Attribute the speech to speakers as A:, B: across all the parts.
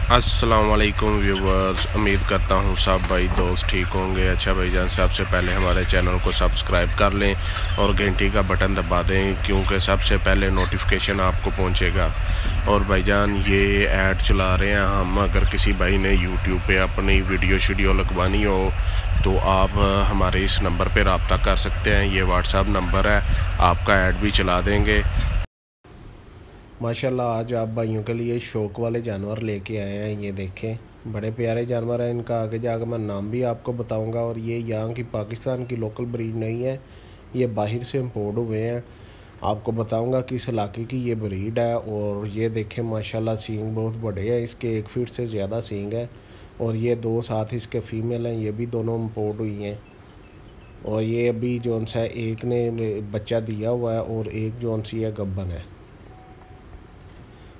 A: अस्सलाम वालेकुम व्यूवर्स, उम्मीद करता हूँ सब भाई दोस्त ठीक होंगे। अच्छा भाईजान, सबसे पहले हमारे चैनल को सब्सक्राइब कर लें और घंटी का बटन दबा दें, क्योंकि सबसे पहले नोटिफिकेशन आपको पहुँचेगा। और भाईजान ये ऐड चला रहे हैं हम, अगर किसी भाई ने यूट्यूब पे अपनी वीडियो लगवानी हो तो आप हमारे इस नंबर पर रब्ता कर सकते हैं। ये व्हाट्सअप नंबर है, आपका ऐड भी चला देंगे।
B: माशाल्लाह आज आप भाइयों के लिए शौक वाले जानवर लेके आए हैं। ये देखें, बड़े प्यारे जानवर हैं। इनका आगे जाकर मैं नाम भी आपको बताऊंगा। और ये यहाँ की पाकिस्तान की लोकल ब्रीड नहीं है, ये बाहर से इम्पोर्ट हुए हैं। आपको बताऊंगा किस इलाके की ये ब्रीड है। और ये देखें माशाल्लाह सींग बहुत बड़े हैं, इसके 1 फीट से ज़्यादा सींग है। और ये 2 साथ इसके फ़ीमेल हैं, ये भी दोनों इम्पोर्ट हुई हैं। और ये अभी जौन सा एक ने बच्चा दिया हुआ है और एक जौन सी है गब्बन है।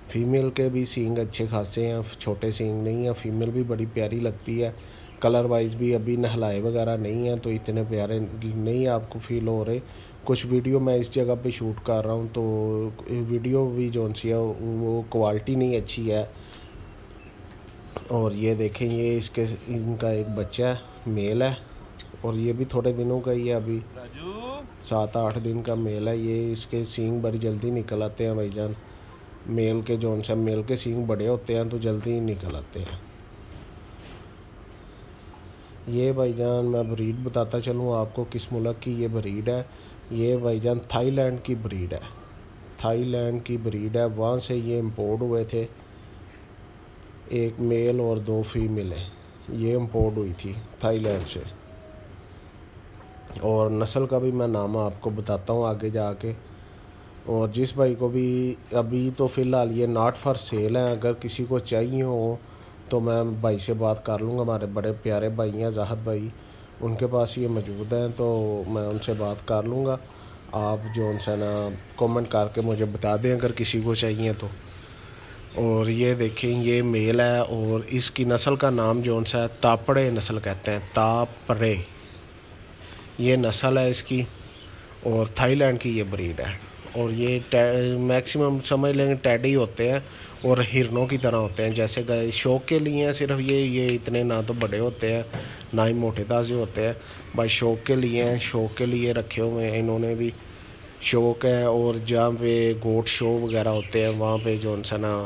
B: फ़ीमेल के भी सींग अच्छे खासे हैं, छोटे सींग नहीं हैं। फ़ीमेल भी बड़ी प्यारी लगती है। कलर वाइज भी अभी नहलाए वगैरह नहीं हैं तो इतने प्यारे नहीं आपको फील हो रहे। कुछ वीडियो मैं इस जगह पे शूट कर रहा हूँ तो वीडियो भी जो सी है वो क्वालिटी नहीं अच्छी है। और ये देखें, ये इनका एक बच्चा है, मेल है। और ये भी थोड़े दिनों का ही है, अभी 7-8 दिन का मेल है। ये इसके सींग बड़ी जल्दी निकल आते हैं भाईजान। मेल के जौन सा मेल के सींग बड़े होते हैं तो जल्दी ही निकल आते हैं। ये भाईजान मैं ब्रीड बताता चलूँ आपको किस मुल्क की ये ब्रीड है। ये भाईजान थाईलैंड की ब्रीड है, थाईलैंड की ब्रीड है। वहाँ से ये इंपोर्ट हुए थे, एक मेल और 2 फीमेलें ये इंपोर्ट हुई थी थाईलैंड से। और नस्ल का भी मैं नाम आपको बताता हूँ आगे जाके। और जिस भाई को भी अभी तो फ़िलहाल ये नॉट फॉर सेल है, अगर किसी को चाहिए हो तो मैं भाई से बात कर लूँगा। हमारे बड़े प्यारे भाई हैं जाहद भाई, उनके पास ये मौजूद हैं तो मैं उनसे बात कर लूँगा। आप जो उनसे ना कमेंट करके मुझे बता दें अगर किसी को चाहिए तो। और ये देखें, ये मेल है और इसकी नस्ल का नाम जो सा है तापड़े नस्ल कहते हैं, तापड़े ये नस्ल है इसकी। और थाईलैंड की ये ब्रीड है। और ये मैक्सिमम समझ लेंगे टैडी होते हैं और हिरनों की तरह होते हैं। जैसे गए शौक के लिए हैं सिर्फ, ये इतने ना तो बड़े होते हैं ना ही मोटे ताज़े होते हैं, बस शौक के लिए हैं। शौक के लिए रखे हुए हैं इन्होंने भी, शौक है। और जहाँ पे गोट शो वगैरह होते हैं वहाँ पे जो सा ना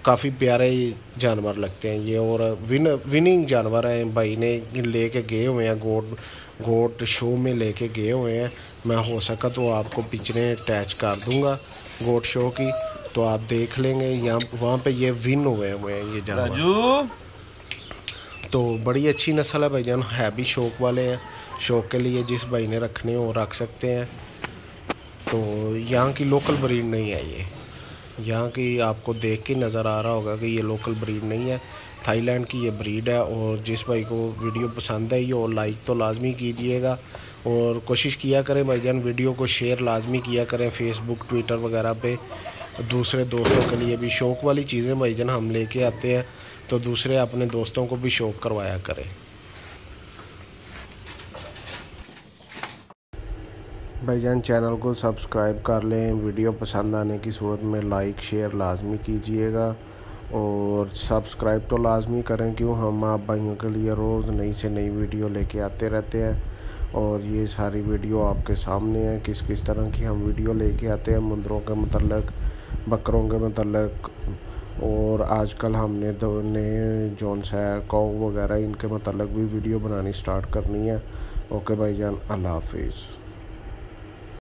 B: काफ़ी प्यारे जानवर लगते हैं ये। और विनिंग जानवर हैं, भाई ने लेके गए हुए हैं, गोट शो में लेके गए हुए हैं। मैं हो सका तो आपको पिक्चरें अटैच कर दूंगा गोट शो की, तो आप देख लेंगे। यहाँ वहाँ पे ये विन हुए हैं ये जानवर। तो बड़ी अच्छी नस्ल है भाईजान, है भी शौक वाले हैं। शौक के लिए जिस भाई ने रखने हो रख सकते हैं। तो यहाँ की लोकल ब्रीड नहीं है ये, यहाँ की आपको देख के नज़र आ रहा होगा कि ये लोकल ब्रीड नहीं है, थाईलैंड की ये ब्रीड है। और जिस भाई को वीडियो पसंद आई हो लाइक तो लाजमी कीजिएगा। और कोशिश किया करें भाईजान वीडियो को शेयर लाजमी किया करें फेसबुक ट्विटर वगैरह पे, दूसरे दोस्तों के लिए भी। शौक़ वाली चीज़ें भाईजान हम लेके आते हैं तो दूसरे अपने दोस्तों को भी शौक़ करवाया करें। भाईजान चैनल को सब्सक्राइब कर लें, वीडियो पसंद आने की सूरत में लाइक शेयर लाजमी कीजिएगा। और सब्सक्राइब तो लाजमी करें, क्यों हम आप भाइयों के लिए रोज़ नई से नई वीडियो लेके आते रहते हैं। और ये सारी वीडियो आपके सामने है, किस किस तरह की हम वीडियो लेके आते हैं मुंदरों के मतलब, बकरों के मतलब। और आजकल हमने तो नए जौन सा कौ वगैरह इनके मतलब भी वीडियो बनानी स्टार्ट करनी है। ओके भाईजान, अल्लाह हाफिज़।